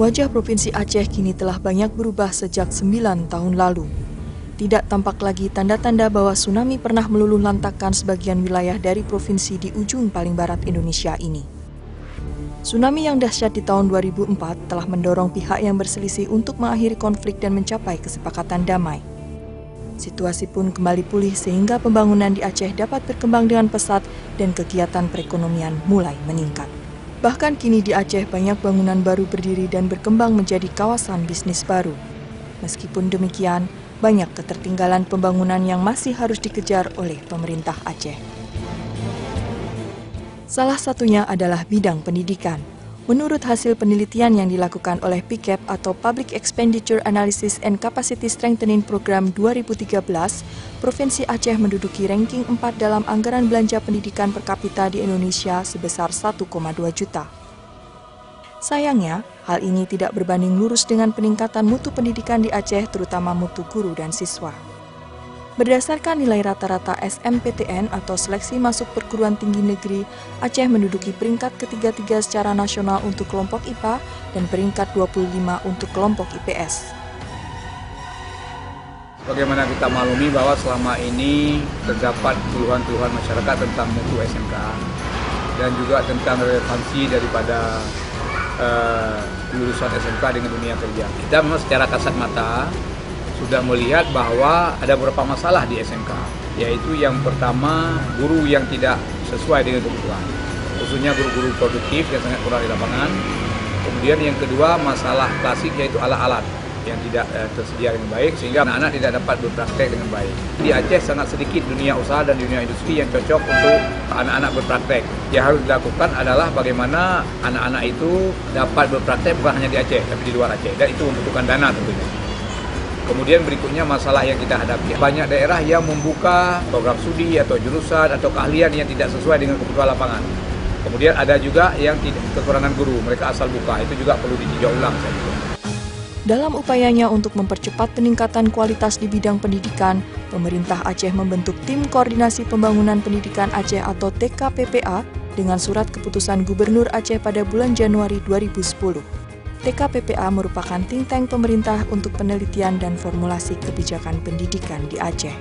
Wajah Provinsi Aceh kini telah banyak berubah sejak 9 tahun lalu. Tidak tampak lagi tanda-tanda bahwa tsunami pernah meluluh lantakkan sebagian wilayah dari provinsi di ujung paling barat Indonesia ini. Tsunami yang dahsyat di tahun 2004 telah mendorong pihak yang berselisih untuk mengakhiri konflik dan mencapai kesepakatan damai. Situasi pun kembali pulih sehingga pembangunan di Aceh dapat berkembang dengan pesat dan kegiatan perekonomian mulai meningkat. Bahkan kini di Aceh banyak bangunan baru berdiri dan berkembang menjadi kawasan bisnis baru. Meskipun demikian, banyak ketertinggalan pembangunan yang masih harus dikejar oleh pemerintah Aceh. Salah satunya adalah bidang pendidikan. Menurut hasil penelitian yang dilakukan oleh PICAP atau Public Expenditure Analysis and Capacity Strengthening Program 2013, Provinsi Aceh menduduki ranking 4 dalam anggaran belanja pendidikan per kapita di Indonesia sebesar 1,2 juta. Sayangnya, hal ini tidak berbanding lurus dengan peningkatan mutu pendidikan di Aceh, terutama mutu guru dan siswa. Berdasarkan nilai rata-rata SMPTN atau Seleksi Masuk Perguruan Tinggi Negeri, Aceh menduduki peringkat ketiga secara nasional untuk kelompok IPA dan peringkat 25 untuk kelompok IPS. Bagaimana kita maklumi bahwa selama ini terdapat keluhan-keluhan masyarakat tentang mutu SMK dan juga tentang relevansi daripada lulusan SMK dengan dunia kerja. Kita memang secara kasat mata sudah melihat bahwa ada beberapa masalah di SMK, yaitu yang pertama guru yang tidak sesuai dengan kebutuhan, khususnya guru-guru produktif yang sangat kurang di lapangan. Kemudian yang kedua masalah klasik yaitu alat-alat yang tidak tersedia dengan baik sehingga anak-anak tidak dapat berpraktek dengan baik. Di Aceh sangat sedikit dunia usaha dan dunia industri yang cocok untuk anak-anak berpraktek. Yang harus dilakukan adalah bagaimana anak-anak itu dapat berpraktek bukan hanya di Aceh tapi di luar Aceh, dan itu membutuhkan dana tentunya. Kemudian berikutnya masalah yang kita hadapi. Banyak daerah yang membuka program studi atau jurusan atau keahlian yang tidak sesuai dengan kebutuhan lapangan. Kemudian ada juga yang kekurangan guru, mereka asal buka, itu juga perlu ditinjau ulang. Dalam upayanya untuk mempercepat peningkatan kualitas di bidang pendidikan, pemerintah Aceh membentuk Tim Koordinasi Pembangunan Pendidikan Aceh atau TKPPA dengan surat keputusan Gubernur Aceh pada bulan Januari 2010. TKPPA merupakan think tank pemerintah untuk penelitian dan formulasi kebijakan pendidikan di Aceh.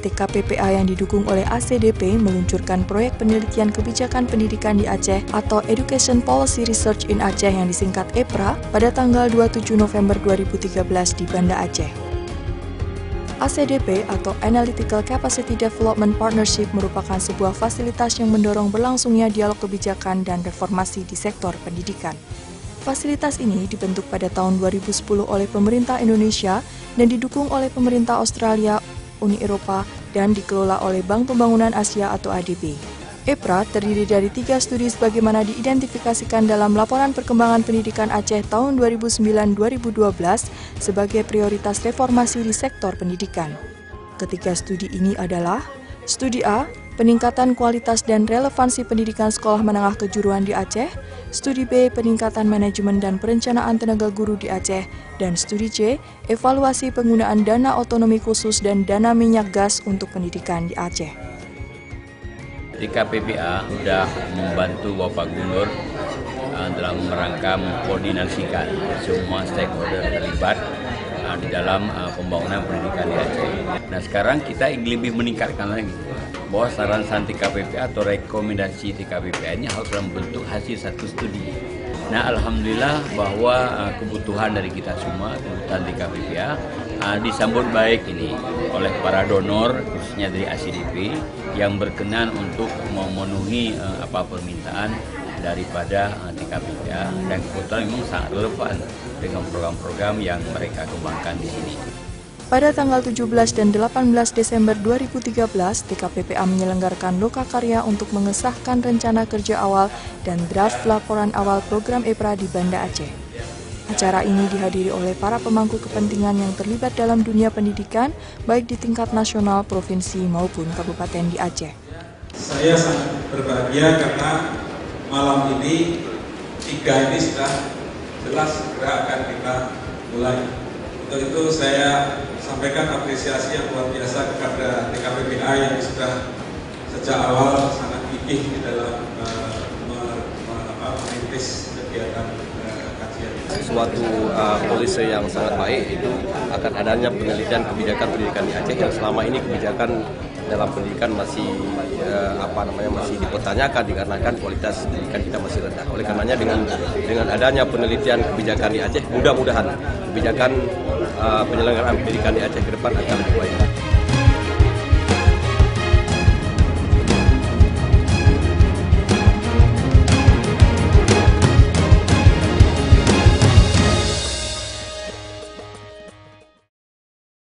TKPPA yang didukung oleh ACDP meluncurkan proyek penelitian kebijakan pendidikan di Aceh atau Education Policy Research in Aceh yang disingkat EPRA pada tanggal 27 November 2013 di Banda Aceh. ACDP atau Analytical Capacity Development Partnership merupakan sebuah fasilitas yang mendorong berlangsungnya dialog kebijakan dan reformasi di sektor pendidikan. Fasilitas ini dibentuk pada tahun 2010 oleh pemerintah Indonesia dan didukung oleh pemerintah Australia, Uni Eropa, dan dikelola oleh Bank Pembangunan Asia atau ADB. EPRA terdiri dari 3 studi sebagaimana diidentifikasikan dalam Laporan Perkembangan Pendidikan Aceh tahun 2009-2012 sebagai prioritas reformasi di sektor pendidikan. Ketiga studi ini adalah Studi A, peningkatan kualitas dan relevansi pendidikan sekolah menengah kejuruan di Aceh, Studi B, peningkatan manajemen dan perencanaan tenaga guru di Aceh, dan Studi C, evaluasi penggunaan dana otonomi khusus dan dana minyak gas untuk pendidikan di Aceh. TKPPA sudah membantu Bapak Gubernur dalam rangka mengkoordinasikan semua stakeholder terlibat di dalam pembangunan pendidikan di Aceh. Nah sekarang kita ingin lebih meningkatkan lagi bahwa saran-saran TKPPA atau rekomendasi TKPPA ini harus dalam bentuk hasil satu studi. Nah alhamdulillah bahwa kebutuhan dari kita semua, kebutuhan TKPPA disambut baik ini oleh para donor khususnya dari ACDP yang berkenan untuk memenuhi permintaan daripada TKPPA, dan kebetulan memang sangat relevan dengan program-program yang mereka kembangkan di sini. Pada tanggal 17 dan 18 Desember 2013, TKPPA menyelenggarakan lokakarya untuk mengesahkan rencana kerja awal dan draft laporan awal program EPRA di Banda Aceh. Acara ini dihadiri oleh para pemangku kepentingan yang terlibat dalam dunia pendidikan, baik di tingkat nasional, provinsi, maupun kabupaten di Aceh. Saya sangat berbahagia karena malam ini 3 ini sudah jelas segera akan kita mulai. Untuk itu saya sampaikan apresiasi yang luar biasa kepada TKPPA yang sudah sejak awal sangat gigih di dalam merintis kegiatan suatu polisi yang sangat baik, itu akan adanya penelitian kebijakan pendidikan di Aceh yang selama ini kebijakan dalam pendidikan masih masih dipertanyakan dikarenakan kualitas pendidikan kita masih rendah. Oleh karenanya dengan adanya penelitian kebijakan di Aceh, mudah-mudahan kebijakan penyelenggaraan pendidikan di Aceh ke depan akan lebih baik.